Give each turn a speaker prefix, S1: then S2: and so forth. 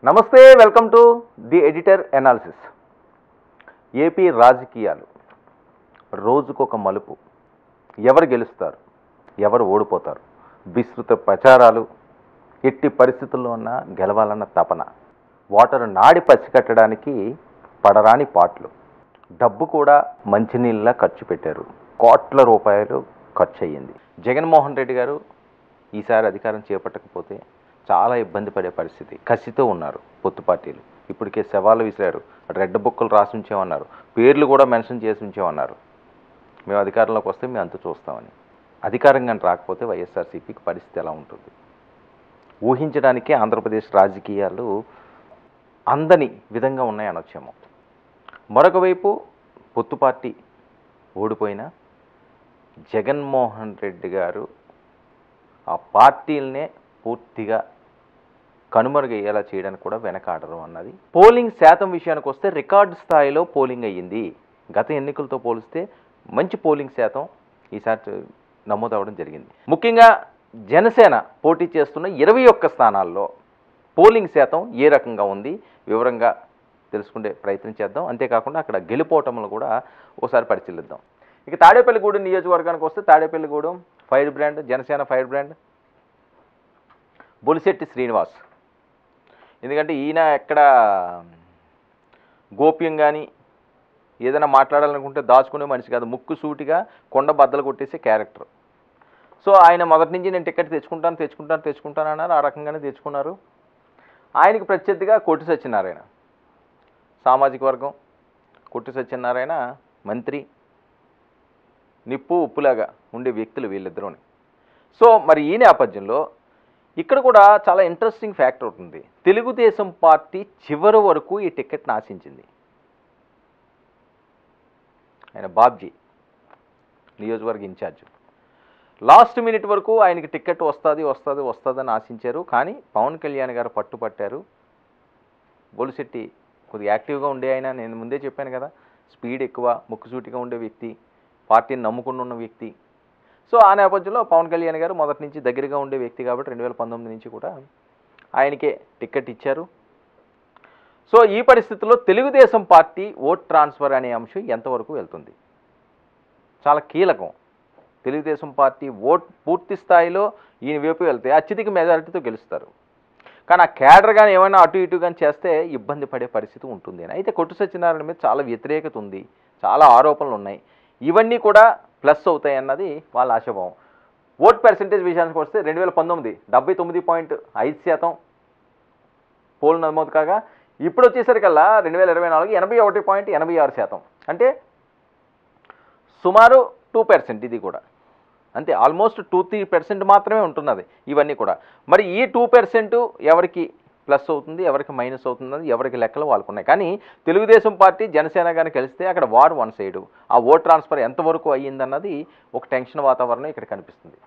S1: నమస్తే, welcome to the editor analysis. AP రాజకీయాలు రోజుకొక మలుపు. ఎవరు గెలుస్తారు, ఎవరు ఓడిపోతారు, విస్తృత ప్రచారాలు, ఎట్టి పరిస్థితుల్లో ఉన్న గెలవాలన్న తపన, ఓటరు నాడి పసికట్టడానికి పడరాని పాటలు, డబ్బు కూడా మంచినీళ్ళ ఖర్చు పెట్టారు. కోట్ల రూపాయలు ఖర్చు అయ్యింది. జగన్మోహన్ రెడ్డి గారు ఈసారి అధికారం చేపట్టకపోతే చాలా ఇబ్బంది పడే పరిస్థితి. కసితో ఉన్నారు పొత్తు పార్టీలు. ఇప్పటికే సవాలు విసిరారు. రెడ్ బుక్కులు రాసి ఉంచేమన్నారు, పేర్లు కూడా మెన్షన్ చేసి ఉంచేమన్నారు. మేము అధికారంలోకి వస్తే మేము అంత చూస్తామని. అధికారంగా రాకపోతే వైఎస్ఆర్సీపీకి పరిస్థితి ఎలా ఉంటుంది ఊహించడానికే ఆంధ్రప్రదేశ్ రాజకీయాలు అందని విధంగా ఉన్నాయి అనొచ్చేమో. మరొక వైపు పొత్తు పార్టీ ఓడిపోయినా జగన్మోహన్ రెడ్డి గారు ఆ పార్టీలనే పూర్తిగా కనుమరుగయ్యేలా చేయడానికి కూడా వెనకాడరు అన్నది. పోలింగ్ శాతం విషయానికి వస్తే రికార్డు స్థాయిలో పోలింగ్ అయ్యింది. గత ఎన్నికలతో పోలిస్తే మంచి పోలింగ్ శాతం ఈసారి నమోదవడం జరిగింది. ముఖ్యంగా జనసేన పోటీ చేస్తున్న 21 స్థానాల్లో పోలింగ్ శాతం ఏ రకంగా ఉంది వివరంగా తెలుసుకునే ప్రయత్నం చేద్దాం. అంతేకాకుండా అక్కడ గెలుపోవటంలో కూడా ఒకసారి పరిశీలిద్దాం. ఇక తాడేపల్లిగూడెం నియోజకవర్గానికి వస్తే Tadepalligudem fire brand, Janasena fire brand Bolisetti Srinivas. ఎందుకంటే ఈయన ఎక్కడ గోప్యం కానీ ఏదైనా మాట్లాడాలనుకుంటే దాచుకునే మనిషి కాదు. ముక్కు సూటిగా కొండ బద్దలు కొట్టేసే క్యారెక్టర్. సో ఆయన మొదటి నుంచి నేను టికెట్ తెచ్చుకుంటాను అన్నారు. ఆ రకంగానే తెచ్చుకున్నారు. ఆయనకి ప్రత్యర్థిగా కొట్టి సత్యనారాయణ, సామాజిక వర్గం. కొట్టి సత్యనారాయణ మంత్రి, నిప్పు ఉప్పులాగా ఉండే వ్యక్తులు వీళ్ళిద్దరూని. సో మరి ఈ నేపథ్యంలో ఇక్కడ కూడా చాలా ఇంట్రెస్టింగ్ ఫ్యాక్టర్ ఉంటుంది. తెలుగుదేశం పార్టీ చివరి వరకు ఈ టికెట్ని ఆశించింది. ఆయన బాబ్జీ నియోజకవర్గ ఇన్ఛార్జ్. లాస్ట్ మినిట్ వరకు ఆయనకి టికెట్ వస్తుందని ఆశించారు. కానీ పవన్ కళ్యాణ్ గారు పట్టుపట్టారు. బొలిశెట్టి కొద్దిగా యాక్టివ్గా ఉండే ఆయన, నేను ముందే చెప్పాను కదా, స్పీడ్ ఎక్కువ, ముక్కుసూటిగా ఉండే వ్యక్తి, పార్టీని నమ్ముకుని ఉన్న వ్యక్తి. సో ఆ నేపథ్యంలో పవన్ కళ్యాణ్ గారు మొదటి నుంచి దగ్గరగా ఉండే వ్యక్తి కాబట్టి 2019 నుంచి కూడా ఆయనకే టికెట్ ఇచ్చారు. సో ఈ పరిస్థితుల్లో తెలుగుదేశం పార్టీ ఓట్ ట్రాన్స్ఫర్ అనే అంశం ఎంతవరకు వెళ్తుంది చాలా కీలకం. తెలుగుదేశం పార్టీ ఓట్ పూర్తి స్థాయిలో ఈయన వైపు వెళ్తే అత్యధిక మెజారిటీతో గెలుస్తారు. కానీ ఆ క్యాడర్ కానీ ఏమైనా అటు ఇటు కానీ చేస్తే ఇబ్బంది పడే పరిస్థితి ఉంటుంది. అయితే కొట్టు సత్యనారాయణ మీద చాలా వ్యతిరేకత ఉంది, చాలా ఆరోపణలు ఉన్నాయి. ఇవన్నీ కూడా ప్లస్ అవుతాయి అన్నది వాళ్ళ ఆశాభావం. ఓట్ పర్సెంటేజ్ విషయానికి వస్తే 2019 79.5% పోల్ నమోదు కాగా, ఇప్పుడు వచ్చేసరికల్లా 2024 81.86%. అంటే సుమారు 2%. ఇది కూడా అంతే, ఆల్మోస్ట్ 2-3% మాత్రమే ఉంటున్నది ఇవన్నీ కూడా. మరి ఈ 2% ఎవరికి ప్లస్ అవుతుంది, ఎవరికి మైనస్ అవుతుంది, ఎవరికి లెక్కలు వాళ్ళకున్నాయి. కానీ తెలుగుదేశం పార్టీ జనసేన కానీ కలిస్తే అక్కడ వార్ వన్ సైడు. ఆ ఓట్ ట్రాన్స్ఫర్ ఎంతవరకు అయ్యిందన్నది ఒక టెన్షన్ వాతావరణం ఇక్కడ కనిపిస్తుంది.